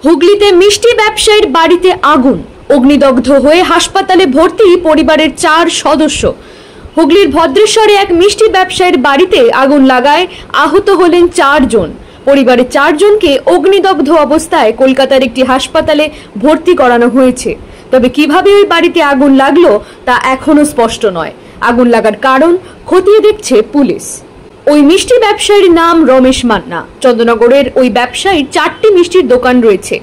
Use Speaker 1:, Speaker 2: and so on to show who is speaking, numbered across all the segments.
Speaker 1: হুগলিতে মিষ্টি ব্যবসায়ীর বাড়িতে আগুন, অগ্নিদগ্ধ হয়ে হাসপাতালে ভর্তি পরিবারের 4 সদস্য। হুগলির ভদ্রেশ্বরে এক মিষ্টি ব্যবসায়ীর বাড়িতে আগুন লাগায় আহত হলেন 4 জন। পরিবারের 4 জনকে অগ্নিদগ্ধ অবস্থায় কলকাতার একটি হাসপাতালে ভর্তি করানো হয়েছে। তবে কিভাবে ওই বাড়িতে আগুন লাগলো তা এখনো স্পষ্ট নয়। আগুন লাগার কারণ খতিয়ে দেখছে পুলিশ। ওই মিষ্টি ব্যবসায়ীর নাম রমেশ মান্না। চন্দ্রনগরের ওই ব্যবসায়ীর 4টি মিষ্টির দোকান রয়েছে।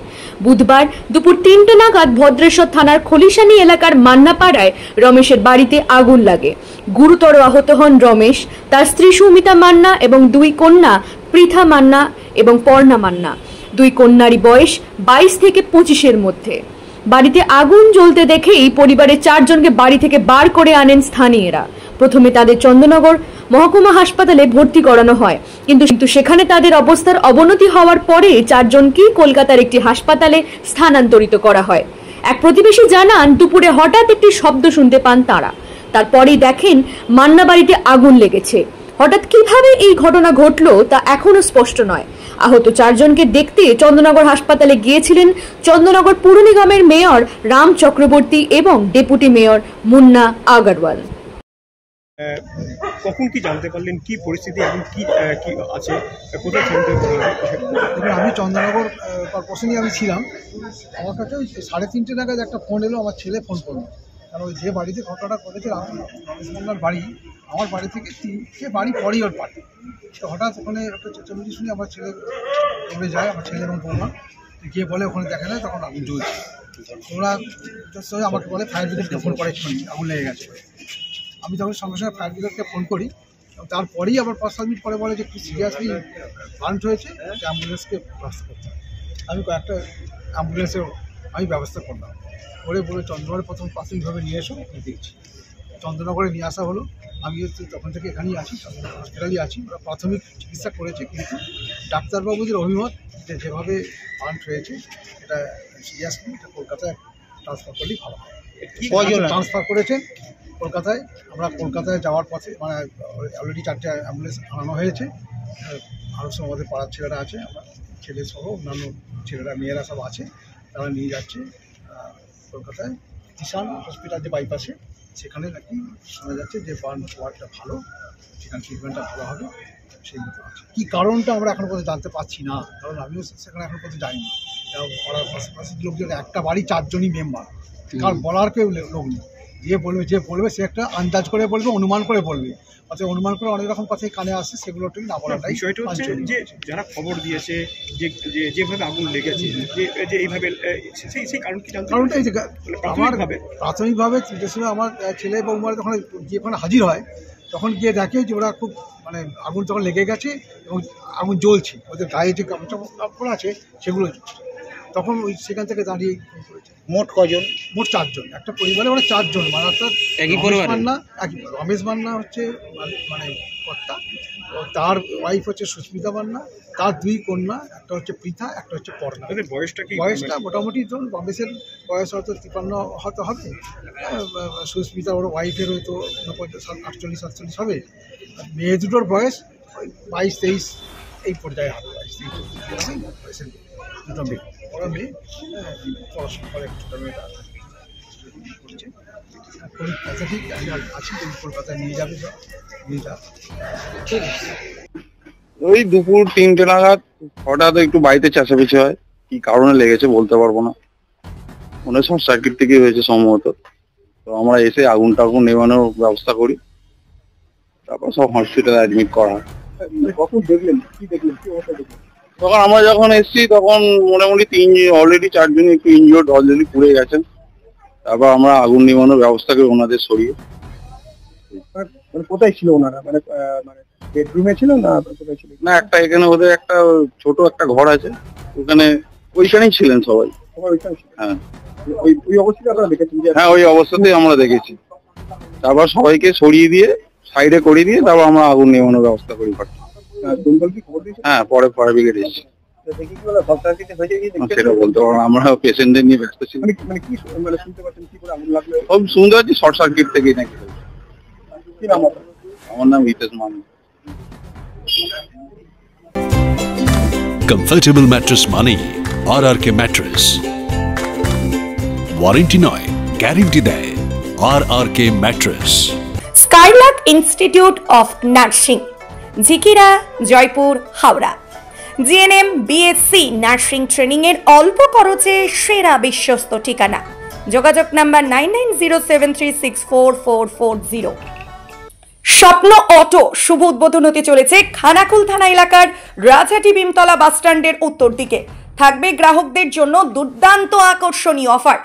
Speaker 1: বুধবার দুপুর 3টে নাগাদ ভদ্রেশ্বর থানার খলিশানি এলাকার মান্নাপাড়ায় রমেশের বাড়িতে আগুন লাগে। গুরুতর আহত হন রমেশ, তার স্ত্রী সুমিতা মান্না এবং 2 কন্যা পৃথা মান্না এবং পর্ণা মান্না। 2 কন্যারই বয়স 22 থেকে 25-এর মধ্যে। বাড়িতে আগুন জ্বলতে দেখেই পরিবারের 4 জনকে বাড়ি থেকে বার করে আনেন স্থানীয়রা। প্রথমে তাদের চন্দননগর মহকুমা হাসপাতালে ভর্তি করানো হয়, কিন্তু সেখানে তাদের অবস্থার অবনতি হওয়ার পরে 4 জনকেই কলকাতার একটি হাসপাতালে স্থানান্তরিত করা হয়। এক প্রতিবেশী জানান, দুপুরে হঠাৎ একটি শব্দ শুনতে পান তারা। তারপরেই দেখেন মান্না বাড়িতে আগুন লেগেছে। হঠাৎ কিভাবে এই ঘটনা ঘটলো তা এখনো স্পষ্ট নয়। আহত 4 জনকে দেখতে চন্দ্রনগর হাসপাতালে গিয়েছিলেন চন্দ্রনগর পুর নিগমের মেয়র রাম চক্রবর্তী এবং ডেপুটি মেয়র মুন্না আগরওয়াল।
Speaker 2: কখন কি জানতে পারলেন, কি পরিস্থিতি এখন কি আছে, কোথায় জানতে পারলেন?
Speaker 3: আমি চন্দ্রনগর কর্পোরেশনে আমি ছিলাম। আমার কাছে ওই 3:30 নাগাদ একটা ফোন এলো, আমার ছেলে ফোন করলো। কারণ ওই যে বাড়িতে ঘটনাটা করেছে রমেশ বাড়ি, আমার বাড়ি থেকে 3টে বাড়ি পরেই ওর বাড়ি। সে হঠাৎ ওখানে একটা চেঁচামেচি শুনে আমার ছেলে দৌড়ে যায়, আমার ছেলে এবং বৌমা গিয়ে বলে ওখানে দেখা যায় তখন আগুন জ্বলছে। ওরা আমাকে বলে ফায়ার ব্রিগেডকে ফোন করে, এক্ষুনি আগুন লেগে গেছে। আমি তখন সঙ্গে সঙ্গে ফায়ার ব্রিগেডকে ফোন করি। তারপরেই আবার 5-7 মিনিট পরে বলে যে একটু সিরিয়াসলি বার্ন হয়েছে, অ্যাম্বুলেন্সকে ব্যবস্থা করতে হবে। আমি কয়েকটা অ্যাম্বুলেন্সের আমি ব্যবস্থা করলাম। বলে চন্দ্রনগরে প্রথম প্রাথমিকভাবে নিয়ে এসো, দিয়েছি। চন্দ্রনগরে নিয়ে আসা হলো। আমি তখন থেকে এখানেই আছি, চন্দ্রনগর হসপিটালেই আছি। ওরা প্রাথমিক চিকিৎসা করেছে, কিন্তু ডাক্তারবাবুদের অভিমত যে যেভাবে বার্ন হয়েছে এটা সিরিয়াসলি এটা কলকাতায় ট্রান্সফার করলেই ভালো হয়। ট্রান্সফার করেছেন কলকাতায়। আমরা কলকাতায় যাওয়ার পথে মানে অলরেডি 4টে অ্যাম্বুলেন্স আনানো হয়েছে। আরও সব আমাদের পাড়ার ছেলেরা আছে, আমার ছেলে সহ অন্যান্য ছেলেরা মেয়েরা সব আছে, তারা নিয়ে যাচ্ছে কলকাতায় কিষান হসপিটাল যে বাইপাসে, সেখানে নাকি শোনা যাচ্ছে যে বার্ন ওয়ার্ডটা ভালো, সেখানে ট্রিটমেন্টটা ভালো হবে, সেই মতো আছে। কী কারণটা আমরা এখন পর্যন্ত জানতে পারছি না, কারণ আমিও সেখানে এখন পর্যন্ত যাইনি। পাড়ার পাশাপাশি লোকজন, একটা বাড়ি 4 জনই মেম্বার, কারণ বলার কেউ লোক নেই। যে বলবে সে একটা আন্দাজ করে বলবে, অনুমান করে বলবে। অর্থাৎ অনুমান করে অনেক রকম কথাই কানে আসছে, সেগুলো ঠিক না বলাটাই।
Speaker 2: বিষয়টা হচ্ছে যে যারা খবর দিয়েছে যে যেভাবে আগুন লেগেছে, যে এইভাবে সেই কারণ কি জানতে? কারণটা এই যে প্রাথমিকভাবে আমার ছেলে বৌমারা যখন গিয়ে ওখানে হাজির হয়, তখন গিয়ে দেখে যে ওরা খুব মানে আগুন তখন লেগে গেছে এবং আগুন জ্বলছে, ওদের গায়ে যে কাপড় আছে সেগুলো জ্বলছে। তখন ওই সেখান থেকে দাঁড়িয়ে
Speaker 4: মোট কজন?
Speaker 3: মোট 4 জন। একটা পরিবারে ওরা 4 জন, মানে অর্থাৎ রমেশ মান্না হচ্ছে মানে কর্তা, তার ওয়াইফ হচ্ছে সুস্মিতা মান্না, তার 2 কন্যা, একটা হচ্ছে পৃথা, একটা হচ্ছে পর্ণা। বয়সটা মোটামুটি ধরুন রমেশের বয়স হয়তো 53 হয়তো হবে, সুস্মিতা ওর ওয়াইফের হয়তো 48-47 হবে। মেয়ে দুটোর বয়স 22-23 এই পর্যায়ে হবে, 22-23 বয়সের দুটো মেয়ে। ওরা মেয়ে পড়াশোনা করে, ছোটো মেয়েটা করছে। ঠিক আমি আছি, কলকাতায় নিয়ে যাবে,
Speaker 5: ওই দুপুর 3টে নাগাদ হঠাৎ একটু বাড়িতে চেঁচামেচি হয়, কি কারণে লেগেছে বলতে পারবো না, মনে হয় শর্ট সার্কিট থেকে হয়েছে সম্ভবত। তো আমরা এসে আগুন টাগুন নেভানোর ব্যবস্থা করি, তারপর সব হসপিটালে অ্যাডমিট করা হয়।
Speaker 2: কখন দেখলেন, কি দেখলেন, কি অবস্থা দেখলেন?
Speaker 5: তখন আমরা যখন এসেছি তখন মোটামুটি অলরেডি 4 জনই একটু ইনজিওর্ড, অলরেডি পুড়ে গেছেন। তারপর আমরা আগুন নেভানোর ব্যবস্থা করি ওনাদের সরিয়ে।
Speaker 2: মানে কোথায় ছিল ওনারা, মানে বেডরুমে ছিল না কোথায় ছিল?
Speaker 5: না, একটা এখানে ওদের একটা ছোট একটা ঘর আছে, ওইখানেই ছিলেন সবাই। হ্যাঁ,
Speaker 2: ওই অবস্থায় আপনারা দেখেছেন?
Speaker 5: হ্যাঁ, ওই অবস্থাতেই আমরা দেখেছি। তারপর সবাইকে সরিয়ে দিয়ে সাইডে করে দিয়ে তারপর আমরা আগুন নেভানোর ব্যবস্থা করি। হ্যাঁ, পরে ফায়ার ব্রিগেড এসেছে। সেটা বলতে পারবো, আমরা পেশেন্টদের নিয়ে ব্যস্ত ছিলাম। সব শুনতে পাচ্ছি শর্ট সার্কিট থেকেই নাকি। আমার নাম Hitesh Manna.
Speaker 6: Comfortable mattress money
Speaker 4: RRK mattress, warranty নয় গ্যারেন্টি দেয় RRK mattress.
Speaker 6: Skylark institute of nursing, Jhikira, Jaipur, Howrah. GNM, BSc nursing training এর অল্প খরচে সেরা বিশ্বস্ত ঠিকানা। যোগাযোগ নাম্বার 9907364440। স্বপ্ন অটো শুভ উদ্বোধন হতে চলেছে খানাকুল থানা এলাকার রাজহাটি ভীমতলা বাস স্ট্যান্ডের উত্তর দিকে। থাকবে গ্রাহকদের জন্য দুর্দান্ত আকর্ষণীয় অফার।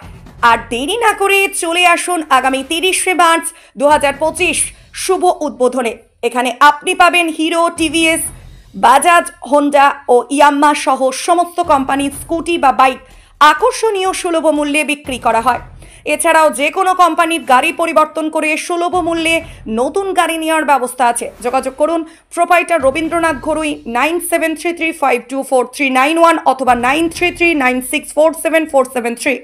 Speaker 6: আর দেরি না করে চলে আসুন আগামী 30শে মার্চ 2025 শুভ উদ্বোধনে। এখানে আপনি পাবেন হিরো, টিভিএস, বাজাজ, হোন্ডা ও ইয়াম্মা সহ সমস্ত কোম্পানির স্কুটি বা বাইক আকর্ষণীয় সুলভ মূল্যে বিক্রি করা হয়। এছাড়াও যে কোনো কোম্পানির গাড়ি পরিবর্তন করে সুলভ মূল্যে নতুন গাড়ি নেওয়ার ব্যবস্থা আছে। যোগাযোগ করুন প্রোপাইটার রবীন্দ্রনাথ ঘরুই 9733524391 অথবা 9339647473।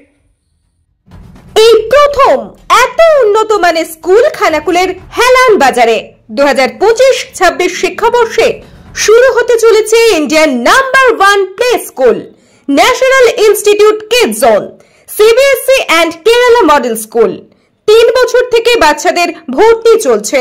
Speaker 7: এই প্রথম এত উন্নত মানের স্কুল খানাকুলের হেলান বাজারে 2025-26 শিক্ষাবর্ষে শুরু হতে চলেছে Indian number 1 play school, national institute kids zone, CBSE and Kerala model school. 3 বছর থেকে বাচ্চাদের ভর্তি চলছে।